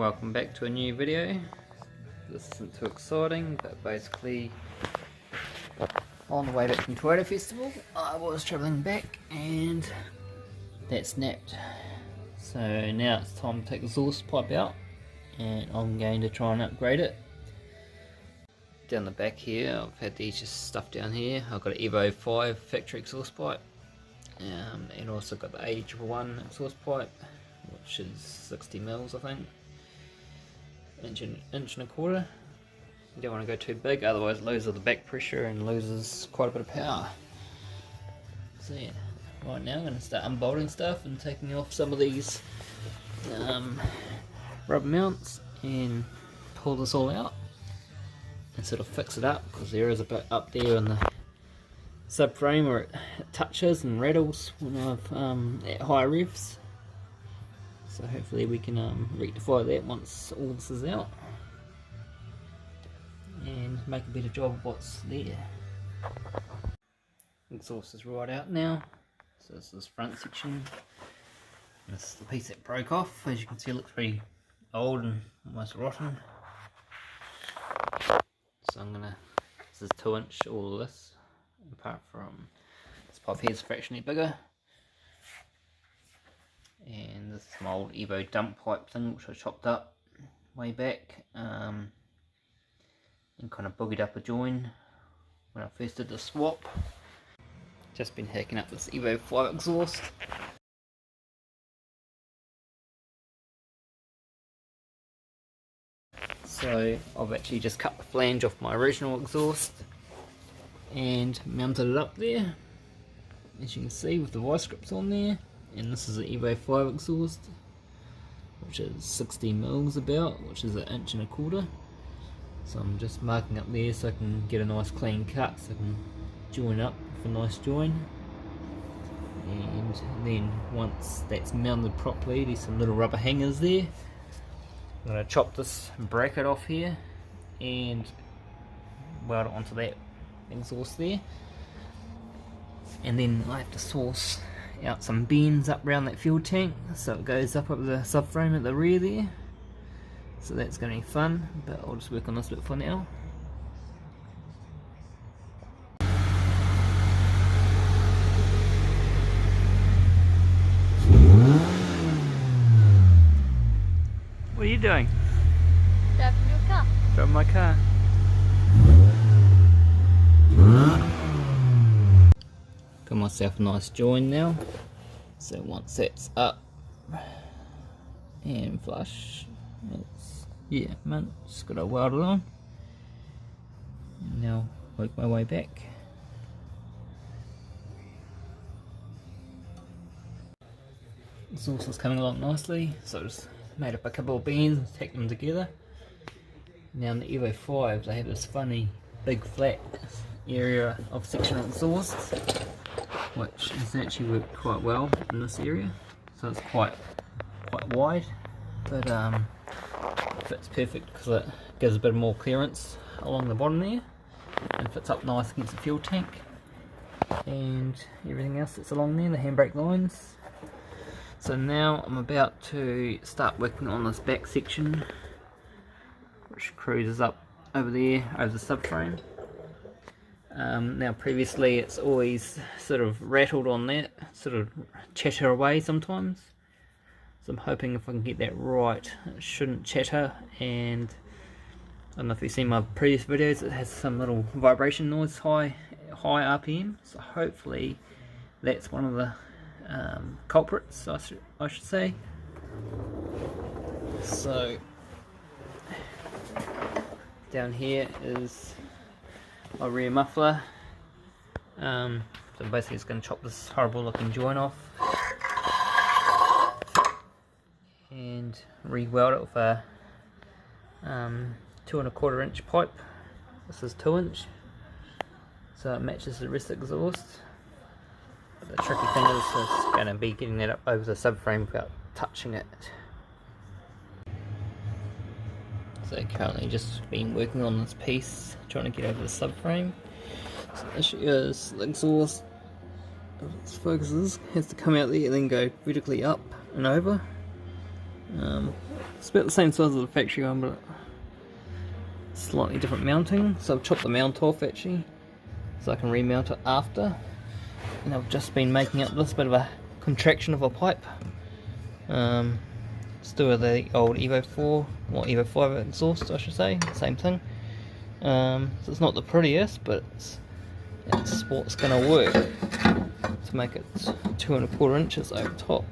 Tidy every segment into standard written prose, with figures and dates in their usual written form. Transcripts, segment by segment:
Welcome back to a new video. This isn't too exciting, but basically on the way back from Toyota Festival I was travelling back and that snapped. So now it's time to take the exhaust pipe out and I'm going to try and upgrade it. Down the back here I've had these just stuff down here. I've got an Evo 5 factory exhaust pipe and also got the AE92 exhaust pipe, which is 60 mils I think. Inch and a quarter. You don't want to go too big, otherwise it loses the back pressure and loses quite a bit of power. So yeah, right now I'm going to start unbolting stuff and taking off some of these rubber mounts and pull this all out and sort of fix it up, because there is a bit up there on the subframe where it touches and rattles when I've at high revs. So hopefully we can rectify that once all this is out and make a better job of what's there. Exhaust is right out now, so this is front section. This is the piece that broke off. As you can see, it looks pretty old and almost rotten. So this is 2-inch, all of this, apart from this pipe here is fractionally bigger. And this is my old Evo dump pipe thing, which I chopped up way back and kind of boogied up a join when I first did the swap. Just been hacking up this Evo 5 exhaust. So I've actually just cut the flange off my original exhaust and mounted it up there, as you can see, with the vice grips on there. And this is an Evo 5 exhaust, which is 60 mils about, which is 1.25 inches. So I'm just marking up there so I can get a nice clean cut, so I can join up with a nice join. And then once that's mounted properly, there's some little rubber hangers there. I'm going to chop this bracket off here and weld it onto that exhaust there. And then I have to source out some bends up around that fuel tank, so it goes up over the subframe at the rear there. So that's going to be fun, but I'll just work on this bit for now. What are you doing? Driving your car. Driving my car. Got myself a nice join now, so once that's up and flush, just got to weld it on. And now work my way back. Exhaust is coming along nicely, so I just made up a couple of bends and tacked them together. Now in the Evo 5s I have this funny big flat area of sectional exhaust, which has actually worked quite well in this area. So it's quite wide, but it fits perfect because it gives a bit more clearance along the bottom there and fits up nice against the fuel tank and everything else that's along there, the handbrake lines. So now I'm about to start working on this back section, which cruises up over there over the subframe. Now previously it's always sort of rattled on that, sort of chatter away sometimes. So I'm hoping if I can get that right, it shouldn't chatter. And I don't know if you've seen my previous videos, it has some little vibration noise, high RPM. So hopefully that's one of the culprits, I should say. So down here is my rear muffler. So basically it's going to chop this horrible looking joint off and re-weld it with a 2.25 inch pipe. This is 2-inch, so it matches the rest of the exhaust. But the tricky thing is it's going to be getting that up over the subframe without touching it. So currently just been working on this piece, trying to get over the subframe. So the issue is the exhaust, if it focuses, has to come out there and then go vertically up and over. It's about the same size as the factory one, but slightly different mounting. So I've chopped the mount off actually, so I can remount it after. And I've just been making up this bit of a contraction of a pipe. Still with the old Evo 4, or Evo 5 exhaust I should say, same thing. So it's not the prettiest, but it's what's going to work to make it 2¼ inches over top.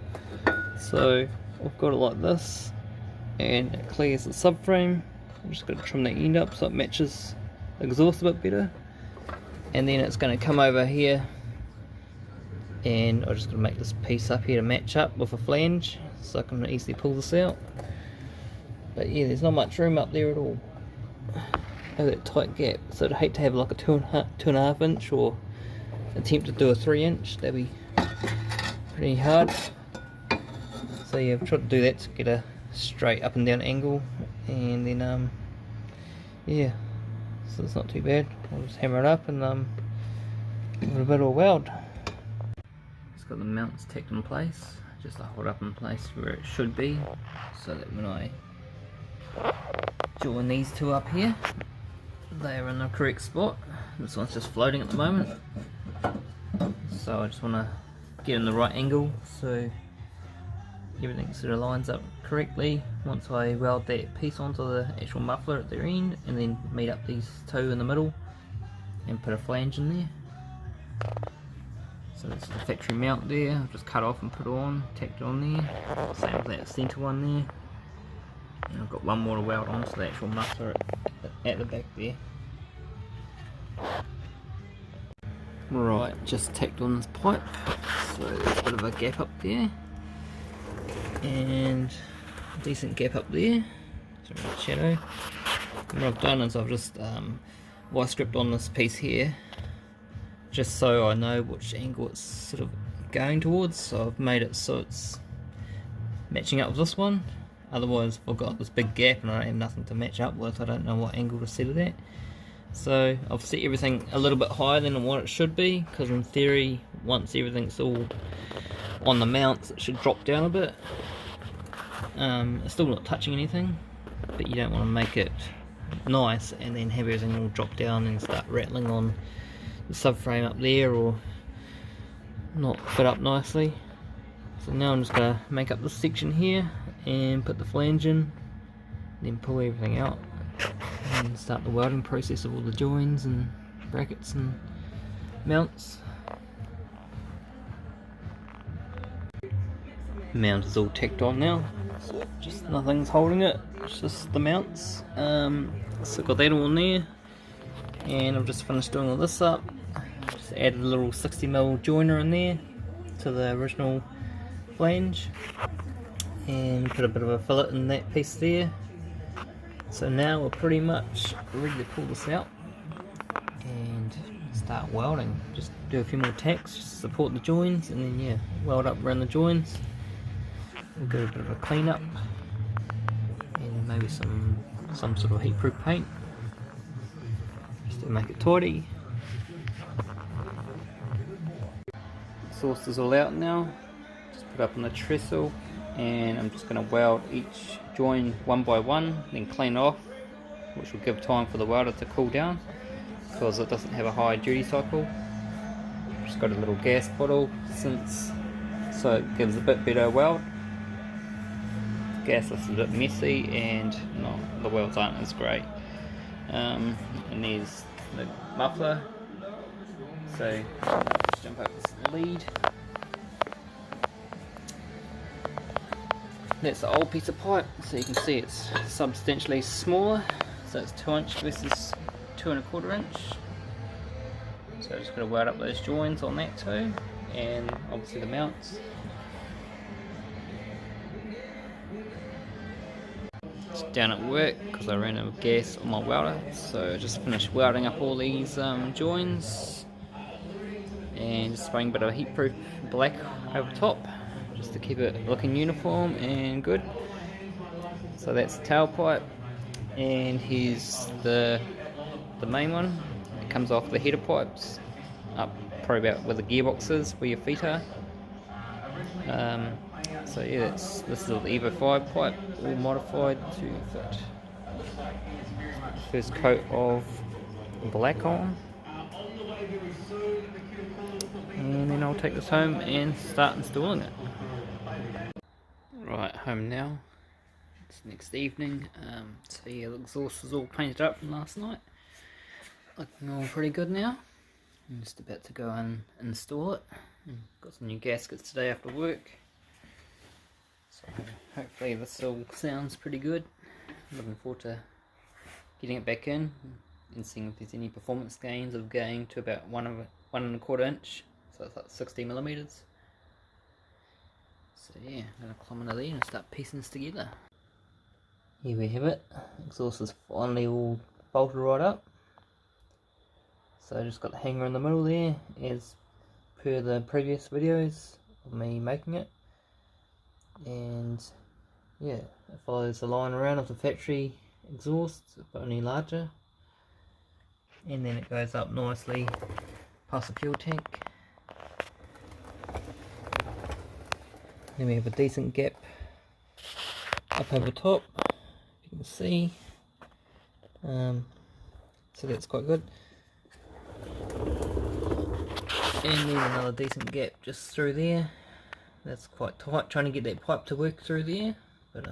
So I've got it like this, and it clears the subframe. I'm just going to trim the end up so it matches the exhaust a bit better, and then it's going to come over here, and I'm just going to make this piece up here to match up with a flange so I can easily pull this out. But yeah, there's not much room up there at all. Have that tight gap, so I'd hate to have like a 2.5 inch or attempt to do a 3 inch. That'd be pretty hard. So yeah, I've tried to do that to get a straight up and down angle, and then yeah, so it's not too bad. I'll just hammer it up and give it a bit of a weld. It's got the mounts tacked in place, just to hold up in place where it should be, so that when I join these two up here, they are in the correct spot. This one's just floating at the moment, so I just want to get in the right angle so everything sort of lines up correctly. Once I weld that piece onto the actual muffler at their end, and then meet up these two in the middle and put a flange in there. So that's the factory mount there. I've just cut off and put on, tacked it on there. Same with that centre one there. And I've got one more to weld onto the actual muffler at the back there. Right, just tacked on this pipe, so there's a bit of a gap up there, and a decent gap up there, so shadow. And what I've done is I've just vice gripped on this piece here, just so I know which angle it's sort of going towards. So I've made it so it's matching up with this one. Otherwise, if I've got this big gap and I don't have nothing to match up with, I don't know what angle to set it at. So I've set everything a little bit higher than what it should be, because in theory, once everything's all on the mounts, it should drop down a bit. It's still not touching anything, but you don't want to make it nice and then have everything all drop down and start rattling on the subframe up there, or not fit up nicely. So now I'm just going to make up this section here and put the flange in, then pull everything out and start the welding process of all the joins and brackets and mounts. The mount is all tacked on now, so just nothing's holding it, it's just the mounts. So got that all on there, and I've just finished doing all this up. Just added a little 60mm joiner in there to the original flange, and put a bit of a fillet in that piece there. So now we're pretty much ready to pull this out and start welding. Just do a few more tacks just to support the joins, and then yeah, weld up around the joins. We'll do a bit of a clean up, and maybe some sort of heat-proof paint just to make it tidy. Exhaust is all out now. Just put up on the trestle, and I'm just going to weld each join one by one, then clean off, which will give time for the welder to cool down because it doesn't have a high duty cycle. Just got a little gas bottle so it gives a bit better weld. The gasless is a bit messy, and no, the welds aren't as great. And there's the muffler, so just jump over this lead. That's the old piece of pipe, so you can see it's substantially smaller, so it's 2 inch versus 2¼ inch. So just got to weld up those joins on that too, and obviously the mounts. Just down at work because I ran out of gas on my welder, so I just finished welding up all these joins and just spraying a bit of heat-proof black over top, just to keep it looking uniform and good. So that's the tailpipe, and here's the main one. It comes off the header pipes up probably about where the gearbox is, where your feet are. So yeah, this is the Evo 5 pipe, all modified to fit. First coat of black on, and then I'll take this home and start installing it. Right, home now. It's next evening. So yeah, the exhaust is all painted up from last night. Looking all pretty good now. I'm just about to go and install it. Got some new gaskets today after work. So hopefully this all sounds pretty good. Looking forward to getting it back in and seeing if there's any performance gains of going to about 1.25 inch. So it's like 60 millimeters. So yeah, I'm going to climb under there and start piecing this together. Here we have it. Exhaust is finally all bolted right up. So I just got the hanger in the middle there, as per the previous videos of me making it. And yeah, it follows the line around of the factory exhaust, but only larger. And then it goes up nicely past the fuel tank. Then we have a decent gap up over top, you can see. So that's quite good. And then another decent gap just through there. That's quite tight, trying to get that pipe to work through there, but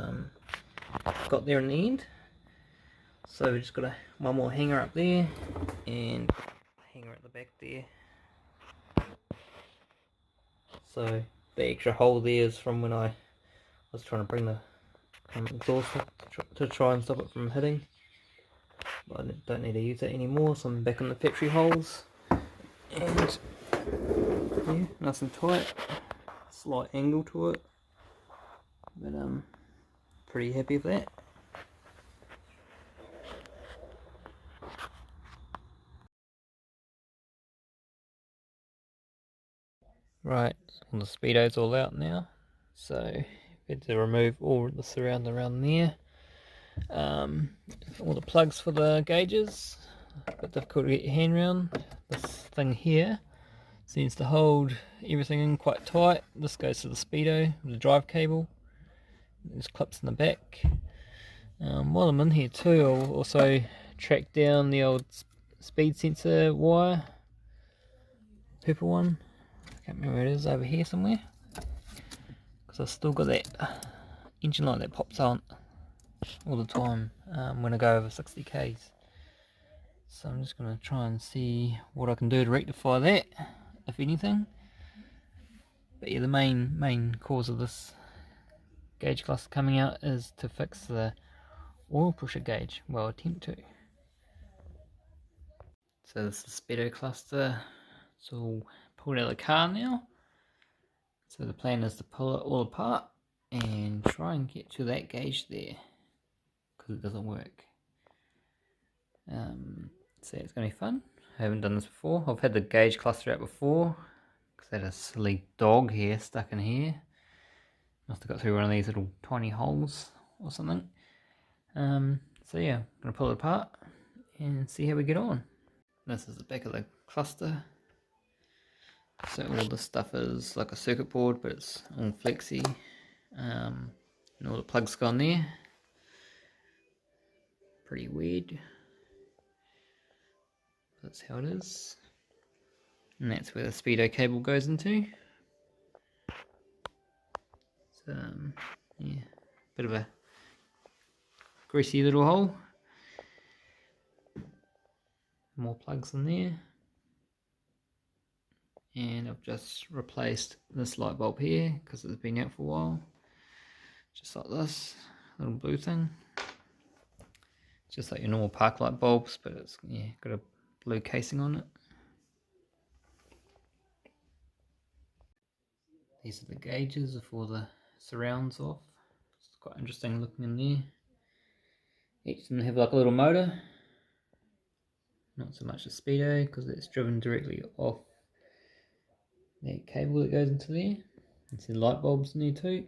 got there in the end. So we just got one more hanger up there and a hanger at the back there. So the extra hole there is from when I was trying to bring the exhaust up to try and stop it from hitting. But I don't need to use that anymore, so I'm back on the factory holes. And yeah, nice and tight. Slight angle to it, but pretty happy with that. Right, all the speedo's all out now, so we had to remove all the surround around there. All the plugs for the gauges, a bit difficult to get your hand around. This thing here seems to hold everything in quite tight. This goes to the speedo with the drive cable. There's clips in the back. While I'm in here too, I'll also track down the old speed sensor wire, purple one. I can't remember where it is, over here somewhere, because I've still got that engine light that pops on all the time when I go over 60 k's. So I'm just going to try and see what I can do to rectify that, if anything. But yeah, the main cause of this gauge cluster coming out is to fix the oil pressure gauge. Well, attempt to. So this is the speedo cluster. It's all pulled out of the car now. So the plan is to pull it all apart and try and get to that gauge there, because it doesn't work. So it's going to be fun. I haven't done this before. I've had the gauge cluster out before, because I had a silly dog here stuck in here. Must have got through one of these little tiny holes or something. So yeah, I'm going to pull it apart and see how we get on. This is the back of the cluster. So all this stuff is like a circuit board, but it's all flexi. And all the plugs gone there. Pretty weird. That's how it is. And that's where the speedo cable goes into. So yeah, bit of a greasy little hole. More plugs in there. And I've just replaced this light bulb here because it's been out for a while. Just like this little blue thing. Just like your normal park light bulbs, but it's got a blue casing on it. These are the gauges before the surrounds off. It's quite interesting looking in there. Each of them have like a little motor. Not so much a speedo because it's driven directly off that cable that goes into there. You see the light bulbs in there too.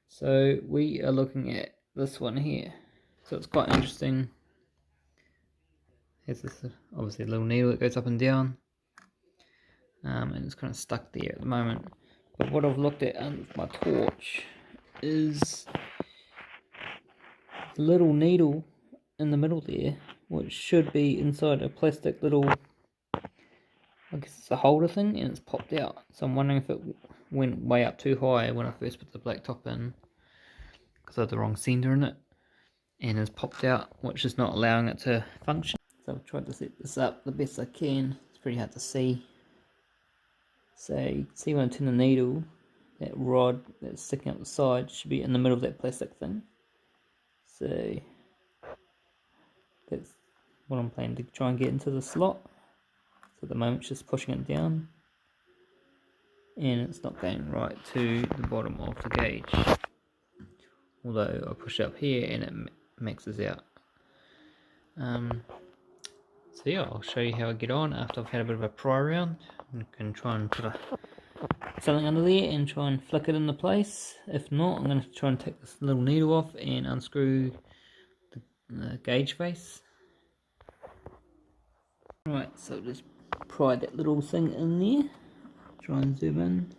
So we are looking at this one here. So it's quite interesting. There's this obviously a little needle that goes up and down. And it's kind of stuck there at the moment. But what I've looked at with my torch is the little needle in the middle there, which should be inside a plastic little, I guess it's a holder thing, and it's popped out. So I'm wondering if it went way up too high when I first put the black top in, because I had the wrong sender in it, and it's popped out, which is not allowing it to function. So I've tried to set this up the best I can. It's pretty hard to see. So you can see when I turn the needle, that rod that's sticking out the side should be in the middle of that plastic thing. So that's what I'm planning to try and get into the slot. So at the moment it's just pushing it down, and it's not going right to the bottom of the gauge. Although I push it up here and it maxes out. So yeah, I'll show you how I get on after I've had a bit of a pry around. I can try and put something under there and try and flick it into place. If not, I'm going to try and take this little needle off and unscrew the gauge face. Right, so just pry that little thing in there. Try and zoom in.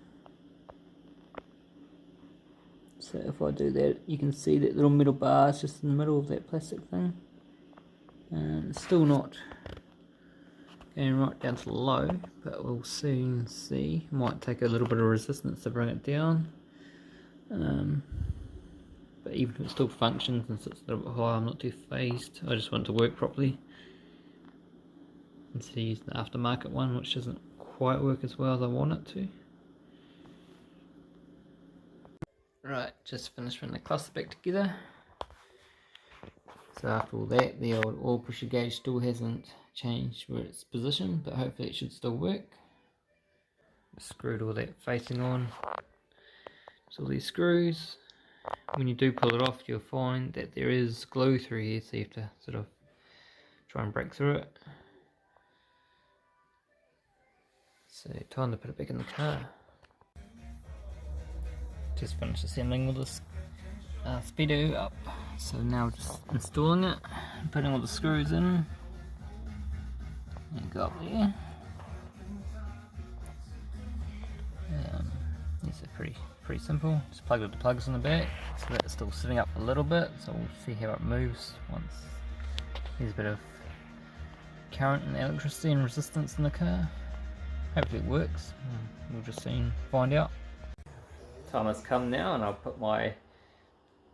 So if I do that, you can see that little metal bar is just in the middle of that plastic thing. And it's still not going right down to the low, but we'll soon see. It might take a little bit of resistance to bring it down. But even if it still functions and sits a little bit high, I'm not too phased. I just want it to work properly. Instead of using the aftermarket one, which doesn't quite work as well as I want it to. Right, just finished putting the cluster back together. So after all that, the old oil pressure gauge still hasn't changed where its position, but hopefully it should still work. Screwed all that facing on. So all these screws, when you do pull it off, you'll find that there is glue through here, so you have to sort of try and break through it. So time to put it back in the car. Just finished assembling all this speedo up, so now just installing it, putting all the screws in, and go up there. These are pretty simple. Just plug the plugs in the back, so that's still sitting up a little bit. So we'll see how it moves once there's a bit of current and electricity and resistance in the car. Hopefully it works. We'll just soon find out. Time has come now, and I'll put my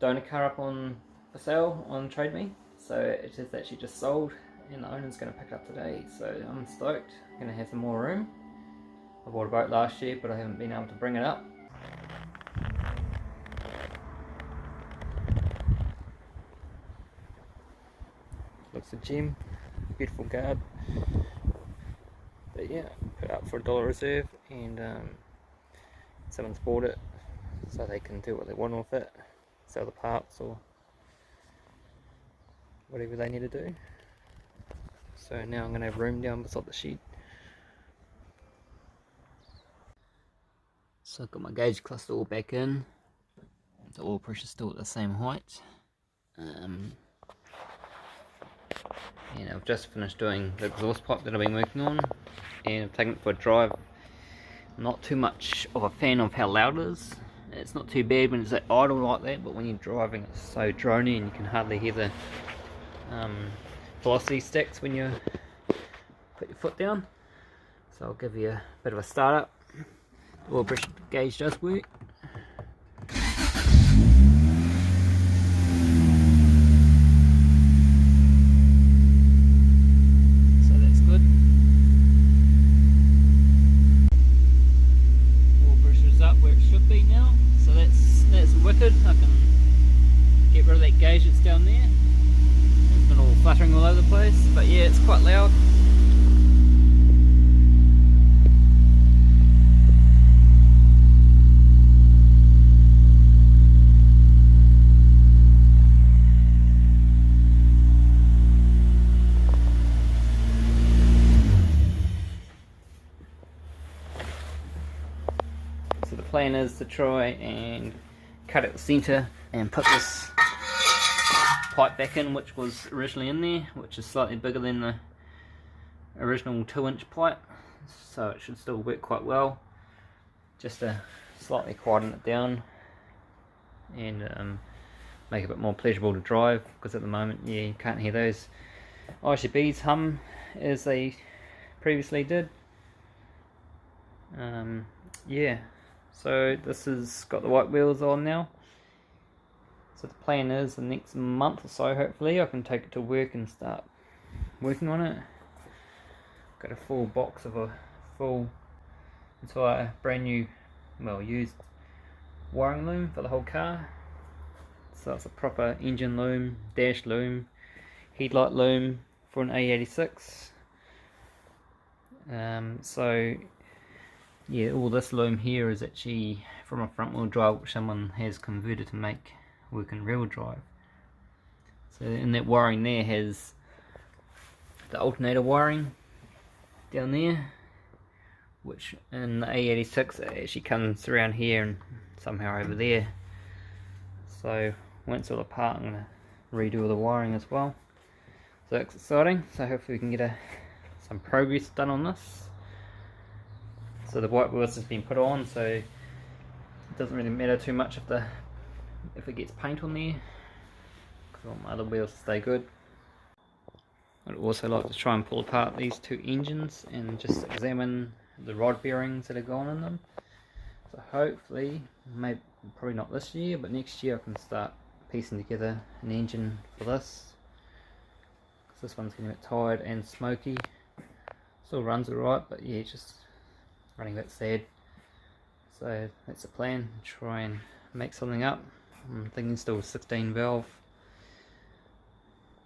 donor car up on for sale on Trade Me. So it is actually just sold, and the owner's going to pick it up today. So I'm stoked. I'm going to have some more room. I bought a boat last year, but I haven't been able to bring it up. Looks a gem, beautiful guard. But yeah, put it up for $1 reserve, and someone's bought it, so they can do what they want with it, sell the parts or whatever they need to do. So now I'm going to have room down beside the shed. So I've got my gauge cluster all back in. The oil pressure still at the same height. And I've just finished doing the exhaust pipe that I've been working on, and I've taken it for a drive. I'm not too much of a fan of how loud it is. It's not too bad when it's idle like that, but when you're driving it's so drony and you can hardly hear the velocity sticks when you put your foot down. So I'll give you a bit of a start up. The oil pressure gauge does work. So that's good. Oil pressure's up where it should be now. So that's wicked. I can get rid of that gauge that's down there. It's not all fluttering all over the place, but yeah, it's quite loud. So the plan is to try and cut at the centre and put this pipe back in, which was originally in there, which is slightly bigger than the original 2-inch pipe, so it should still work quite well. Just a slightly quieten it down and make it a bit more pleasurable to drive, because at the moment, yeah, you can't hear those ICBs hum as they previously did. Yeah, so this has got the white wheels on now. So the plan is the next month or so, hopefully, I can take it to work and start working on it. Got a full box of a full entire brand new, well, used wiring loom for the whole car. So it's a proper engine loom, dash loom, headlight loom for an AE86. So yeah, all this loom here is actually from a front wheel drive which someone has converted to make work in rear wheel drive. So in that wiring there has the alternator wiring down there, which in the AE86 it actually comes around here and somehow over there. So once all apart, I'm going to redo all the wiring as well. So that's exciting. So hopefully we can get some progress done on this. So the white wheels has been put on, so it doesn't really matter too much if it gets paint on there, because all my other wheels stay good. I'd also like to try and pull apart these two engines and just examine the rod bearings that are gone in them. So hopefully, maybe probably not this year, but next year I can start piecing together an engine for this. Because this one's getting a bit tired and smoky. Still runs alright, but yeah, just running a bit sad. So that's the plan, try and make something up. I'm thinking still 16 valve.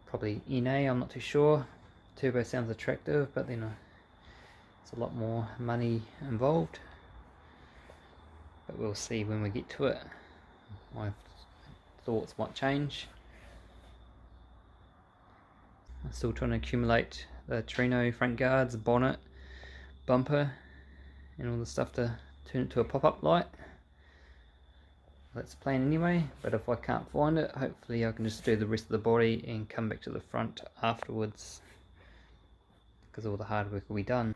Probably NA, I'm not too sure. Turbo sounds attractive, but then it's a lot more money involved. But we'll see when we get to it. My thoughts might change. I'm still trying to accumulate the Torino front guards, bonnet, bumper, and all the stuff to turn it to a pop-up light. That's the plan anyway, but if I can't find it, hopefully I can just do the rest of the body and come back to the front afterwards, because all the hard work will be done.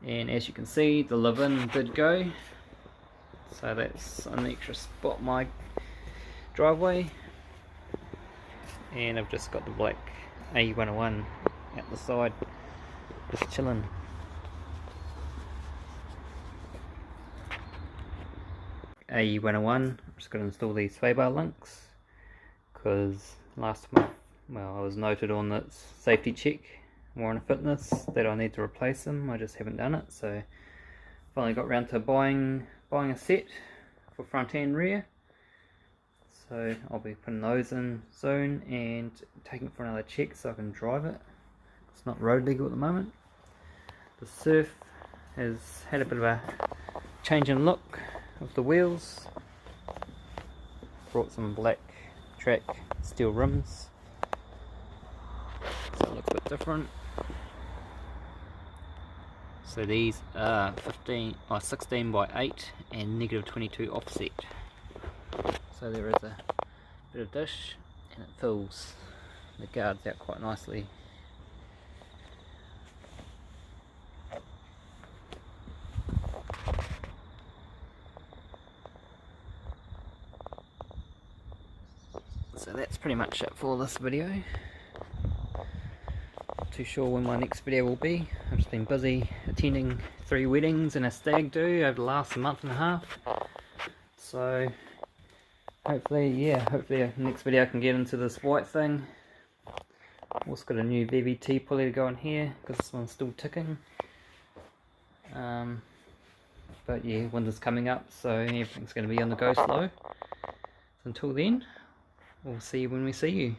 And as you can see, the live-in did go, so that's an extra spot in my driveway. And I've just got the black AE101 out the side, just chilling. AE101, I'm just going to install these sway bar links, because last month, well, I was noted on that safety check, Warren Fitness, that I need to replace them. I just haven't done it, so finally got around to buying a set for front and rear. So I'll be putting those in soon and taking it for another check so I can drive it. It's not road legal at the moment. The Surf has had a bit of a change in look with the wheels. Brought some black track steel rims, so it looks a bit different. So these are 16 by 8 and -22 offset. So there is a bit of dish and it fills the guards out quite nicely. So that's pretty much it for this video. Not too sure when my next video will be. I've just been busy attending 3 weddings and a stag do over the last month and a half. So hopefully the next video I can get into this white thing. Also got a new VVT pulley to go in here because this one's still ticking. But yeah, winter's coming up, so everything's going to be on the go slow. So until then, we'll see you when we see you.